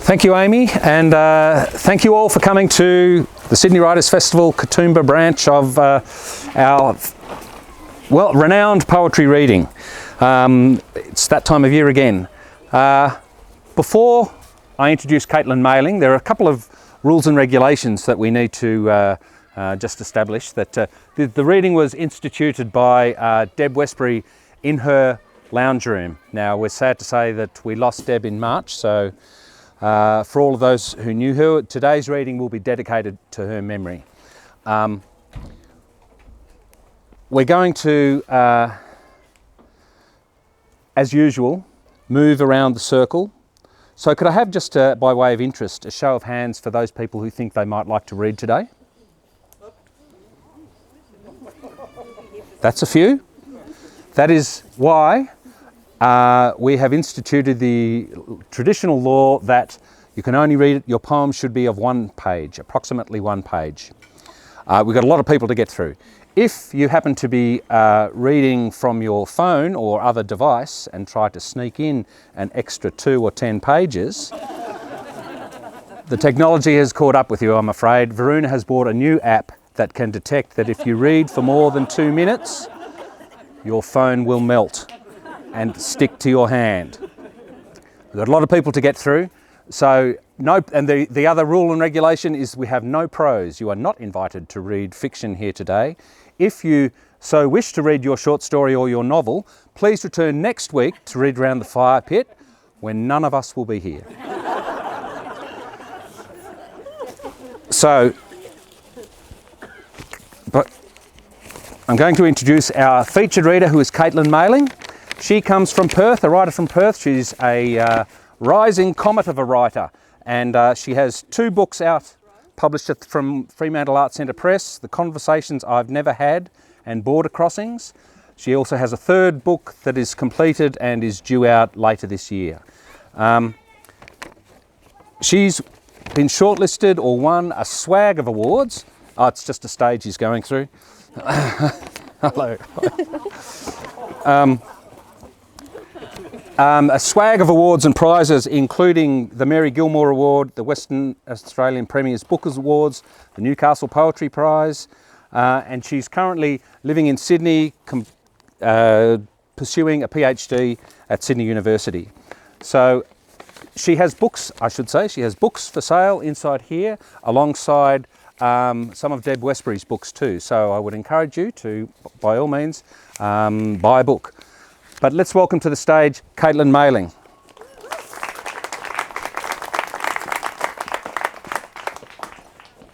Thank you, Amy, and thank you all for coming to the Sydney Writers' Festival Katoomba branch of our renowned poetry reading. It's that time of year again. Before I introduce Catlin mailing, there are a couple of rules and regulations that we need to just establish. That the reading was instituted by Deb Westbury in her lounge room. Now, we're sad to say that we lost Deb in March, so for all of those who knew her, today's reading will be dedicated to her memory. We're going to, as usual, move around the circle. So could I have just, by way of interest, a show of hands for those people who think they might like to read today? That's a few. That is why we have instituted the traditional law that you can only read, your poem should be of one page, approximately one page. We've got a lot of people to get through. If you happen to be reading from your phone or other device and try to sneak in an extra 2 or 10 pages, the technology has caught up with you, I'm afraid. Varuna has bought a new app that can detect that if you read for more than 2 minutes, your phone will melt and stick to your hand. We've got a lot of people to get through, so the other rule and regulation is we have no prose. You are not invited to read fiction here today. If you so wish to read your short story or your novel, please return next week to read around the fire pit when none of us will be here. But I'm going to introduce our featured reader, who is Catlin Mailing. She comes from Perth, a writer from Perth. She's a rising comet of a writer, and she has 2 books out, published from Fremantle Arts Centre Press, The Conversations I've Never Had and Border Crossings. She also has a 3rd book that is completed and is due out later this year. She's been shortlisted or won a swag of awards. Oh, it's just a stage he's going through. Hello. A swag of awards and prizes, including the Mary Gilmore Award, the Western Australian Premier's Bookers Awards, the Newcastle Poetry Prize, and she's currently living in Sydney, pursuing a PhD at Sydney University. So she has books, I should say, she has books for sale inside here, alongside some of Deb Westbury's books too. So I would encourage you to, by all means, buy a book. But let's welcome to the stage Catlin Mailing.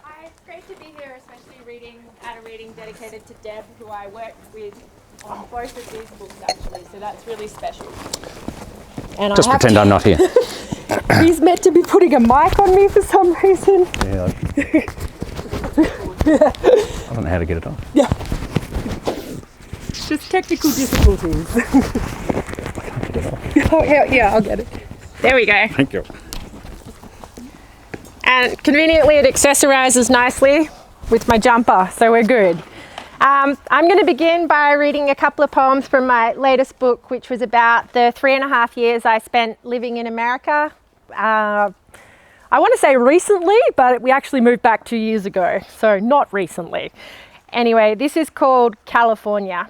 Hi, it's great to be here, especially reading at a reading dedicated to Deb, who I worked with on both of these books actually, so that's really special. And just pretend I'm not here. He's meant to be putting a mic on me for some reason. Yeah. I don't know how to get it on. Yeah. Just technical difficulties. I can't get it off. Oh, yeah, I'll get it. There we go. Thank you. And conveniently it accessorises nicely with my jumper, so we're good. I'm going to begin by reading a couple of poems from my latest book, which was about the 3.5 years I spent living in America. I want to say recently, but we actually moved back 2 years ago, so not recently. Anyway, this is called California.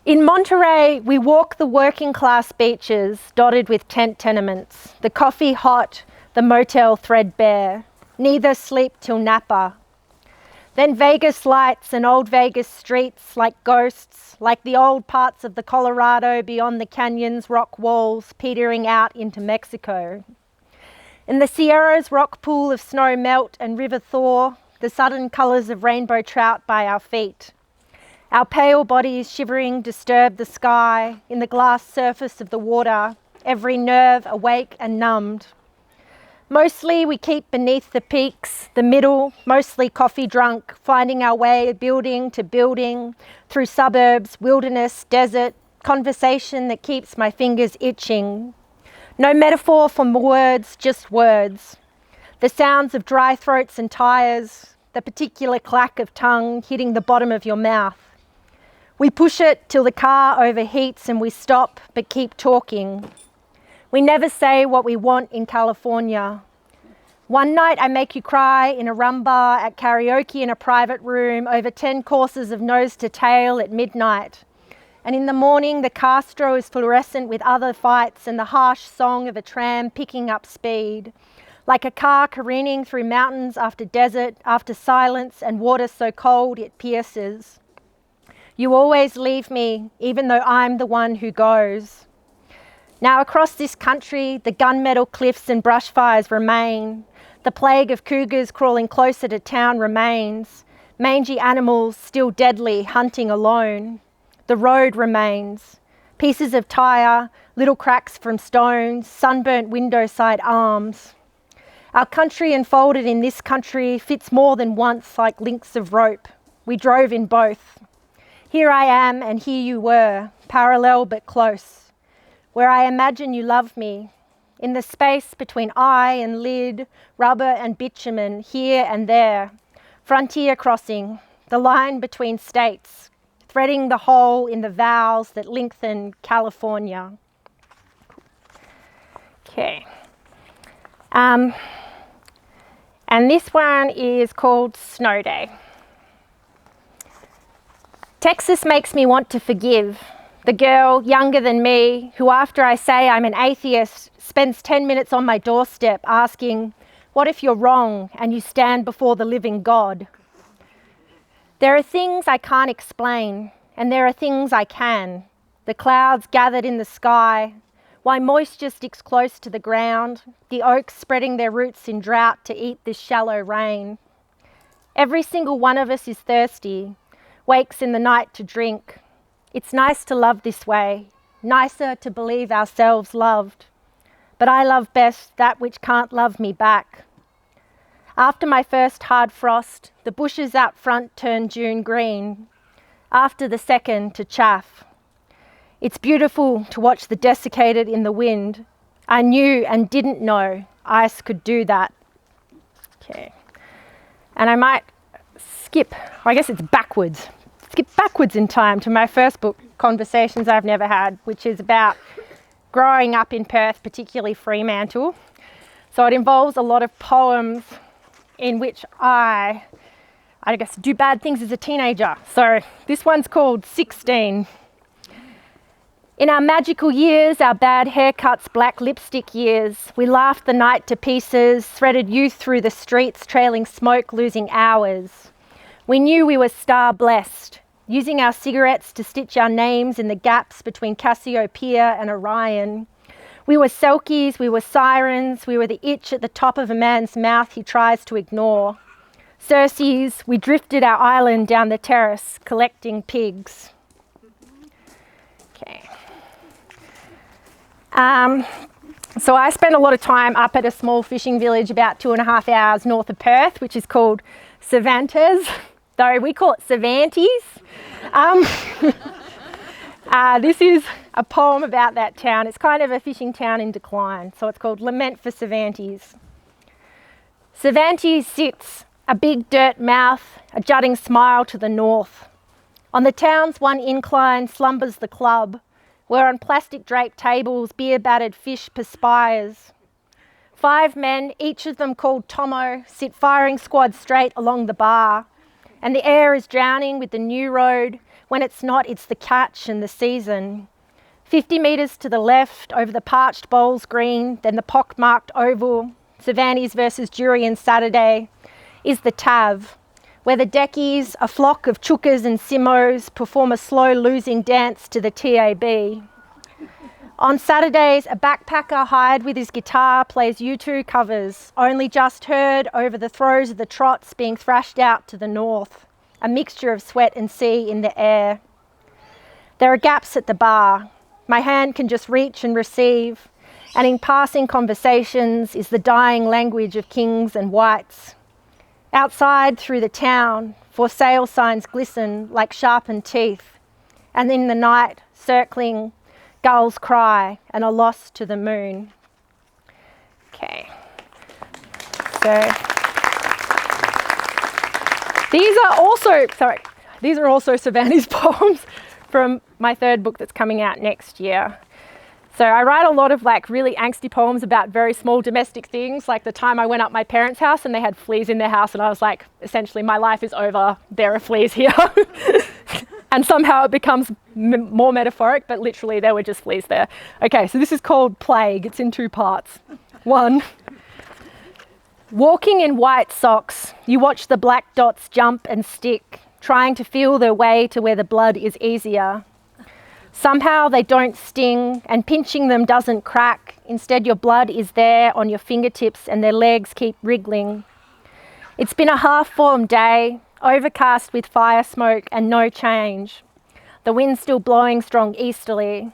In Monterey, we walk the working class beaches dotted with tent tenements, the coffee hot, the motel threadbare, neither sleep till Napa. Then Vegas lights and old Vegas streets like ghosts, like the old parts of the Colorado beyond the canyon's rock walls petering out into Mexico. In the Sierra's rock pool of snow melt and river thaw, the sudden colours of rainbow trout by our feet. Our pale bodies shivering disturb the sky, in the glass surface of the water, every nerve awake and numbed. Mostly we keep beneath the peaks, the middle, mostly coffee drunk, finding our way building to building, through suburbs, wilderness, desert, conversation that keeps my fingers itching. No metaphor from words, just words. The sounds of dry throats and tires, the particular clack of tongue hitting the bottom of your mouth. We push it till the car overheats and we stop but keep talking. We never say what we want in California. One night I make you cry in a rum bar, at karaoke in a private room, over 10 courses of nose to tail at midnight. And in the morning the Castro is fluorescent with other fights and the harsh song of a tram picking up speed. Like a car careening through mountains after desert, after silence and water so cold it pierces. You always leave me, even though I'm the one who goes. Now across this country, the gunmetal cliffs and brushfires remain. The plague of cougars crawling closer to town remains. Mangy animals still deadly, hunting alone. The road remains. Pieces of tyre, little cracks from stones, sunburnt window side arms. Our country enfolded in this country fits more than once like links of rope. We drove in both. Here I am and here you were, parallel but close. Where I imagine you love me, in the space between eye and lid, rubber and bitumen, here and there. Frontier crossing, the line between states, threading the hole in the vowels that lengthen California. Okay. And this one is called Snow Day. Texas makes me want to forgive the girl younger than me who, after I say I'm an atheist, spends 10 minutes on my doorstep asking, what if you're wrong and you stand before the living God? There are things I can't explain, and there are things I can. The clouds gathered in the sky, why moisture sticks close to the ground, the oaks spreading their roots in drought to eat this shallow rain. Every single one of us is thirsty, wakes in the night to drink. It's nice to love this way, nicer to believe ourselves loved. But I love best that which can't love me back. After my first hard frost, the bushes out front turn June green. After the second, to chaff. It's beautiful to watch the desiccated in the wind. I knew and didn't know ice could do that. Okay. And I might skip backwards in time to my first book, Conversations I've Never Had, which is about growing up in Perth, particularly Fremantle. So it involves a lot of poems in which I guess, do bad things as a teenager. So this one's called 16. In our magical years, our bad haircuts, black lipstick years, we laughed the night to pieces, threaded youth through the streets, trailing smoke, losing hours. We knew we were star-blessed, using our cigarettes to stitch our names in the gaps between Cassiopeia and Orion. We were selkies, we were sirens, we were the itch at the top of a man's mouth he tries to ignore. Circes, we drifted our island down the terrace, collecting pigs. Okay. So I spent a lot of time up at a small fishing village about 2.5 hours north of Perth, which is called Cervantes, though we call it Cervantes. This is a poem about that town. It's kind of a fishing town in decline, so it's called Lament for Cervantes. Cervantes sits, a big dirt mouth, a jutting smile to the north. On the town's one incline slumbers the club, where on plastic draped tables beer-battered fish perspires. 5 men, each of them called Tomo, sit firing squad straight along the bar, and the air is drowning with the new road. When it's not, it's the catch and the season. 50 metres to the left, over the parched bowls green, then the pock-marked oval, Cervantes versus Jurien Saturday, is the Tav, where the deckies, a flock of chukas and simos, perform a slow losing dance to the TAB. On Saturdays, a backpacker hired with his guitar plays U2 covers, only just heard over the throes of the trots being thrashed out to the north, a mixture of sweat and sea in the air. There are gaps at the bar. My hand can just reach and receive, and in passing conversations is the dying language of kings and whites. Outside, through the town, for sale signs glisten like sharpened teeth, and in the night, circling, gulls cry and are lost to the moon. Okay. So these are also Cervantes poems from my third book that's coming out next year. So I write a lot of like really angsty poems about very small domestic things, like the time I went up my parents' house and they had fleas in their house, and I was like, essentially my life is over, there are fleas here. And somehow it becomes more metaphoric, but literally there were just fleas there. Okay, so this is called Plague. It's in 2 parts. 1, walking in white socks, you watch the black dots jump and stick, trying to feel their way to where the blood is easier. Somehow they don't sting, and pinching them doesn't crack. Instead, your blood is there on your fingertips and their legs keep wriggling. It's been a half-formed day, overcast with fire smoke and no change. The wind's still blowing strong easterly.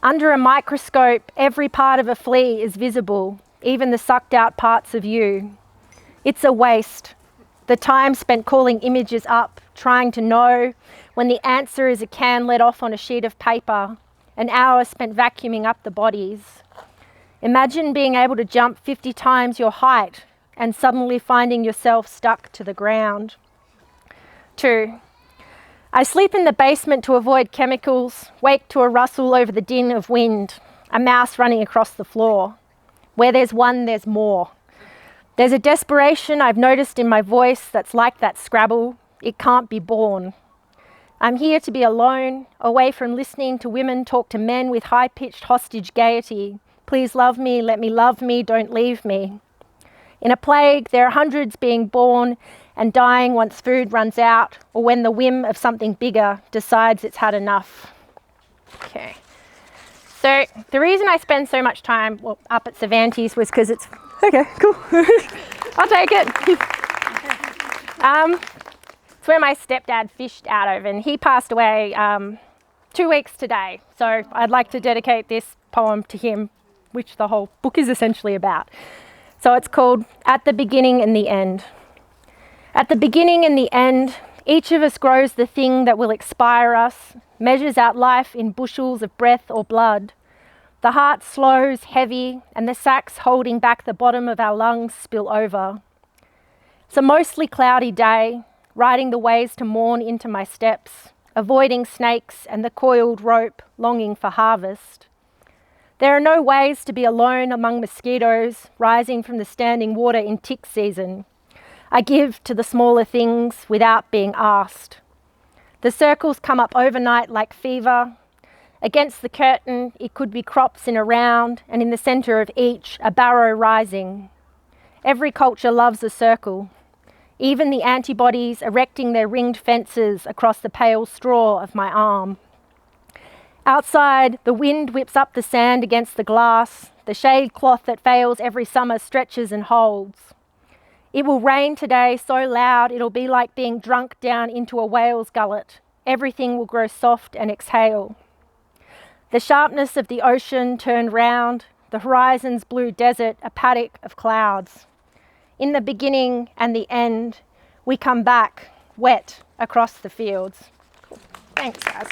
Under a microscope, every part of a flea is visible, even the sucked out parts of you. It's a waste. The time spent calling images up, trying to know, when the answer is a can let off on a sheet of paper, an hour spent vacuuming up the bodies. Imagine being able to jump 50 times your height and suddenly finding yourself stuck to the ground. 2, I sleep in the basement to avoid chemicals, wake to a rustle over the din of wind, a mouse running across the floor. Where there's one, there's more. There's a desperation I've noticed in my voice that's like that Scrabble. It can't be born. I'm here to be alone, away from listening to women talk to men with high-pitched hostage gaiety. Please love me, let me love me, don't leave me. In a plague, there are hundreds being born and dying once food runs out, or when the whim of something bigger decides it's had enough. Okay. So the reason I spend so much time up at Cervantes was because it's, okay, cool. I'll take it. It's where my stepdad fished out of, and he passed away 2 weeks today. So I'd like to dedicate this poem to him, which the whole book is essentially about. So it's called At the Beginning and the End. At the beginning and the end, each of us grows the thing that will expire us, measures out life in bushels of breath or blood. The heart slows heavy, and the sacs holding back the bottom of our lungs spill over. It's a mostly cloudy day, riding the ways to mourn into my steps, avoiding snakes and the coiled rope, longing for harvest. There are no ways to be alone among mosquitoes, rising from the standing water in tick season. I give to the smaller things without being asked. The circles come up overnight like fever. Against the curtain, it could be crops in a round, and in the centre of each, a barrow rising. Every culture loves a circle. Even the antibodies erecting their ringed fences across the pale straw of my arm. Outside, the wind whips up the sand against the glass. The shade cloth that fails every summer stretches and holds. It will rain today so loud it'll be like being drunk down into a whale's gullet. Everything will grow soft and exhale. The sharpness of the ocean turned round, the horizon's blue desert a paddock of clouds. In the beginning and the end, we come back, wet, across the fields. Cool. Thanks, guys.